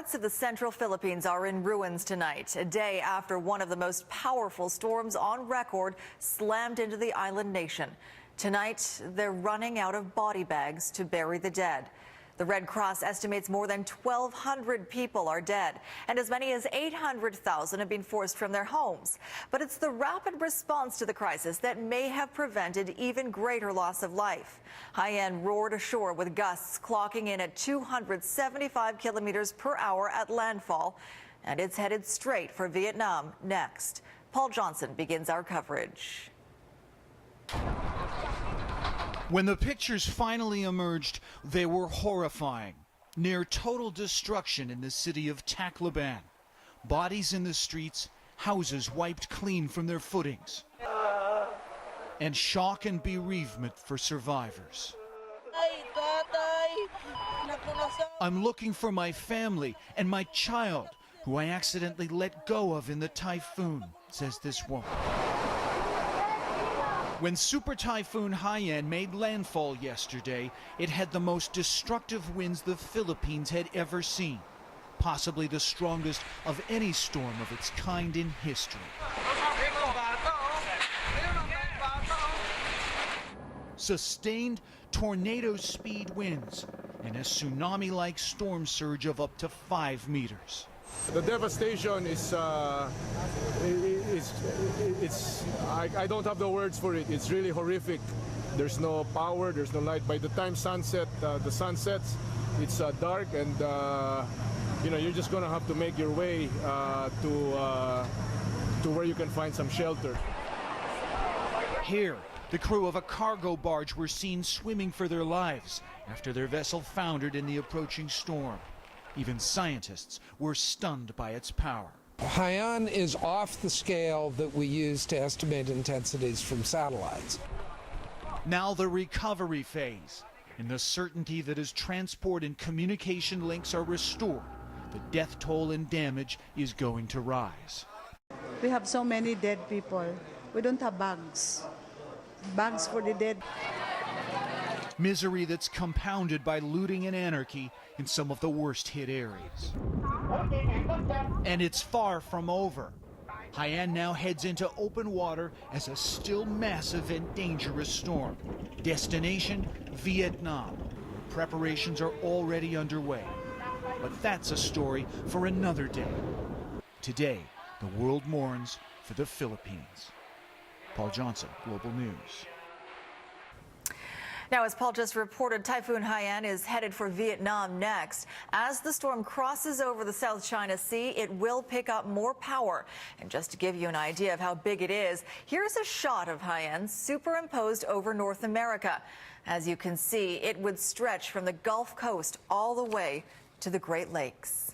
Parts of the central Philippines are in ruins tonight, a day after one of the most powerful storms on record slammed into the island nation. Tonight, they're running out of body bags to bury the dead. The Red Cross estimates more than 1,200 people are dead, and as many as 800,000 have been forced from their homes. But it's the rapid response to the crisis that may have prevented even greater loss of life. Haiyan roared ashore with gusts clocking in at 275 kilometers per hour at landfall, and it's headed straight for Vietnam next. Paul Johnson begins our coverage. When the pictures finally emerged, they were horrifying. Near total destruction in the city of Tacloban. Bodies in the streets, houses wiped clean from their footings. And shock and bereavement for survivors. I'm looking for my family and my child, who I accidentally let go of in the typhoon, says this woman. When Super Typhoon Haiyan made landfall yesterday, it had the most destructive winds the Philippines had ever seen, possibly the strongest of any storm of its kind in history. Sustained tornado-speed winds and a tsunami-like storm surge of up to 5 meters. The devastation is, I don't have the words for it. It's really horrific. There's no power, there's no light. By the time the sun sets, it's dark, and you're just gonna have to make your way to where you can find some shelter. Here, the crew of a cargo barge were seen swimming for their lives after their vessel foundered in the approaching storm. Even scientists were stunned by its power. Haiyan is off the scale that we use to estimate intensities from satellites. Now the recovery phase, in the certainty that as transport and communication links are restored, the death toll and damage is going to rise. We have so many dead people. We don't have bags. Bags for the dead. Misery that's compounded by looting and anarchy in some of the worst hit areas. And it's far from over. Haiyan now heads into open water as a still massive and dangerous storm. Destination, Vietnam. Preparations are already underway. But that's a story for another day. Today, the world mourns for the Philippines. Paul Johnson, Global News. Now, as Paul just reported, Typhoon Haiyan is headed for Vietnam next. As the storm crosses over the South China Sea, it will pick up more power. And just to give you an idea of how big it is, here's a shot of Haiyan superimposed over North America. As you can see, it would stretch from the Gulf Coast all the way to the Great Lakes.